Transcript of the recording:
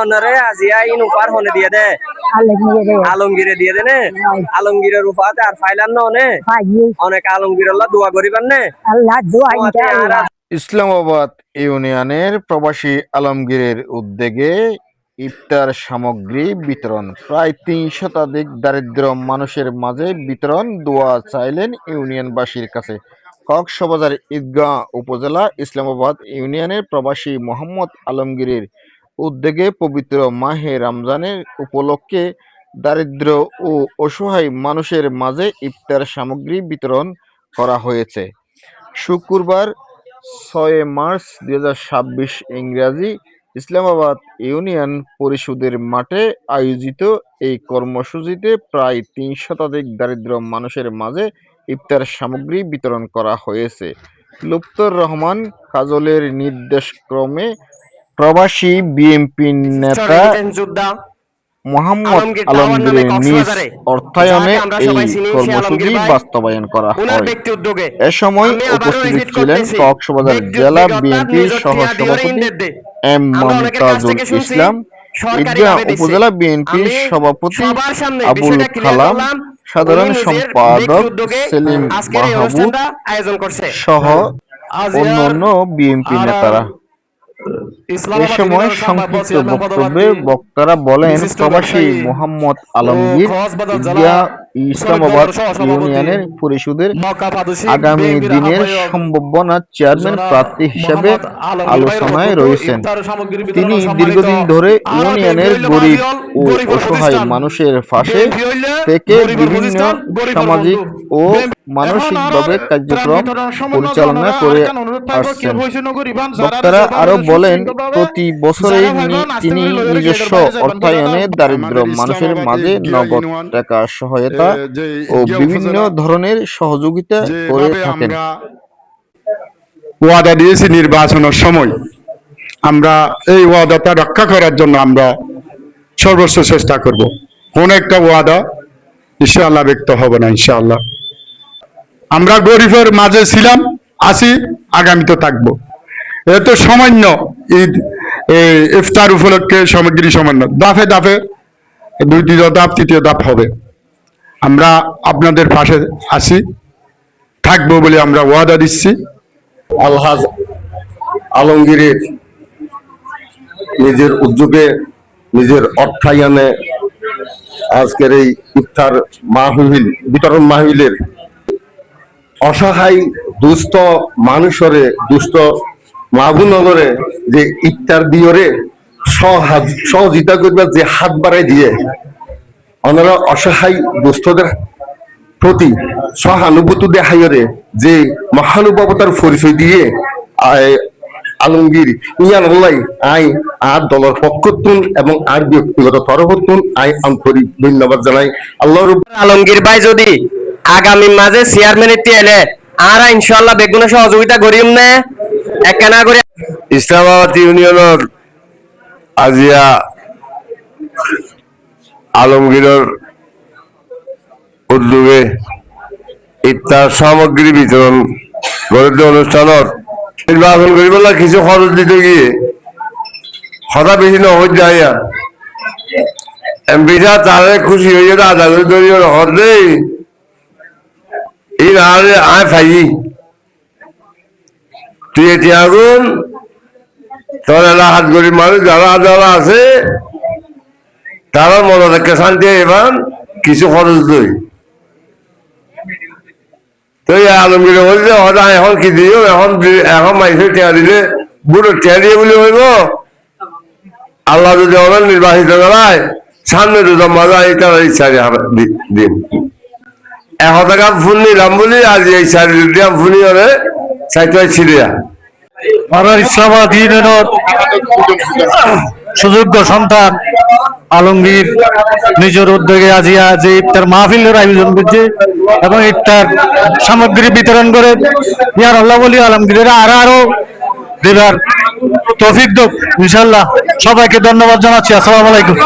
অনারে আজিয়া in উপহার হনে দিয়ে দে আলমগীরে দিয়ে দে নে আলমগীরের উপাতে আর ফাইলান না অনেক আলমগীর আল্লাহ দোয়া করিবার নে ইসলামাবাদ ইউনিয়নের প্রবাসী আলমগীরের উদ্যোগে ইফতার সামগ্রী বিতরণ। প্রায় ৩ শতাধিক দারিদ্র মানুষের মাঝে বিতরণ দোয়া চাইলেন ইউনিয়নবাসীর কাছে। কক্সবাজার ঈদগাঁ উপজেলা ইসলামাবাদ ইউনিয়নের প্রবাসী মোহাম্মদ আলমগীরের উদ্যোগে পবিত্র মাহে রমজানের উপলক্ষে দারিদ্র ও অসহায় মানুষের মাঝে ইফতার সামগ্রী বিতরণ করা হয়েছে। শুক্রবার ৬ মার্চ ২০২৬ ইংরেজি ইসলামাবাদ ইউনিয়ন পরিষদের মাঠে আয়োজিত এই কর্মসূচিতে প্রায় ৩ শতাধিক দারিদ্র মানুষের মাঝে ইফতার সামগ্রী বিতরণ করা হয়েছে। লুৎফর রহমান কাজলের নির্দেশক্রমে প্রবাসী বিএনপি নেতা মোহাম্মদ আলমগীরের নিজ অর্থায়নে এই কর্মসূচি বাস্তবায়ন করা হয়। এ সময় উপস্থিত ছিলেন কক্সবাজার জেলা বিএনপির সহসভাপতি এম মমতাজুল ইসলাম, ঈদগাঁ উপজেলা বিএনপির সভাপতি আবুল কালাম, সাধারণ সম্পাদক সেলিম মাহবুব সহ অন্যান্য বিএনপি নেতারা। এ সময় সংক্ষিপ্ত বক্তব্যে বক্তারা বলেন, প্রবাসী মোহাম্মদ আলমগীর ঈদগাঁ ইসলামাবাদ ইউনিয়নের পরিষদের আগামী দিনের সম্ভাবনা চেয়ারম্যান প্রার্থী হিসেবে আলোচনায় রয়েছেন। তিনি দীর্ঘদিন ধরে ইউনিয়নের গরিব ও অসহায় মানুষের পাশে থেকে বিভিন্ন সামাজিক ও মানসিকভাবে কার্যক্রম পরিচালনা করে আসছেন। বক্তারা আরো বলেন, প্রতি বছরে তিনি নিজস্ব অর্থায়নে দারিদ্র মানুষের মাঝে নগদ টাকা সহায়তা ও বিভিন্ন ধরনের সহযোগিতা করে থাকেন। ওয়াদা দিয়েছি নির্বাচনের সময়, আমরা এই ওয়াদাটা রক্ষা করার জন্য আমরা সর্বোচ্চ চেষ্টা করব। কোন একটা ওয়াদা ইনশাআল্লাহ ব্যক্ত হবে না। ইনশাআল্লাহ আমরা গরিবের মাঝে ছিলাম, আছি, আগামীতে থাকবো। এত সামান্য ঈদ ইফতার উপলক্ষে সামগ্রী সামান্য, দাফে দাফে দ্বিতীয় ধাপ তৃতীয় ধাপ হবে। আমরা আপনাদের পাশে আছি, থাকবো বলে আমরা ওয়াদা দিচ্ছি। আলহাজ আলমগীরের নিজের উদ্যোগে নিজের অর্থায়নে আজকের এই ইফতার মাহফিল বিতরণ মাহফিলের অসহায় দুস্থ মানুষরে দুস্থ মাহবুবনগরে যে ইফতার দিয়রে সহযোগিতা করবে, যে হাত বাড়াই দিয়ে ওনারা অসহায় দুস্থদের প্রতি সহানুভূতি দেখাইরে যে মহানুভবতার পরিচয় দিয়ে আলমগীর ইয়ান আই আর দলের পক্ষতুন এবং আর ব্যক্তিগত তরফতুন আই আন্তরিক ধন্যবাদ জানাই। আল্লাহ আলমগীর ভাই যদি আগামী মাঝে চেয়ারম্যান এলে আর ইনশাআল্লাহ বেগুন সহযোগিতা করিম না একখানা করে। ইসলামাবাদ ইউনিয়নের আজিয়া আলমগীরের উদ্যোগে ইফতার সামগ্রী বিতরণ গরিব অনুষ্ঠানত নির্বাচন করি বলা কিছু খরচ দিতে গিয়ে কথা বেশি নহজ যায় এমপিটা তারে খুশি হয়ে যেত আধা করে ধরিয়ে হর দেই এই নাহলে আয় ফাই তুই এটি আগুন তোর এলাকার গরিব মানুষ যারা যারা আছে তারা মনে থাকে শান্তি এবার কিছু খরচ দই তো আলমগীরে বলছে হঠাৎ এখন কি দিও এখন এখন মাইসের টেয়া দিলে বুড়ো টেয়া দিয়ে বলে হইব। আল্লাহ যদি ওনার নির্বাচিত করায় সামনে দুটো মজা এটা ইচ্ছা দিন ১০০ টাকা ফুল নিলাম বলি আজ এই চারি দিলাম ফুলি হলে চাইতে ছিড়িয়া ইসলামাবাদ ইউনিয়নের সুযোগ্য সন্তান আলমগীর নিজের উদ্যোগে আজিয়া যে ইফতার মাহফিলের আয়োজন করছে এবং ইফতার সামগ্রী বিতরণ করে ইয়ার আল্লাহ বলি আলমগীরের আরো দেবার তৌফিক দেব ইনশাআল্লাহ। সবাইকে ধন্যবাদ জানাচ্ছি। আসসালামু আলাইকুম।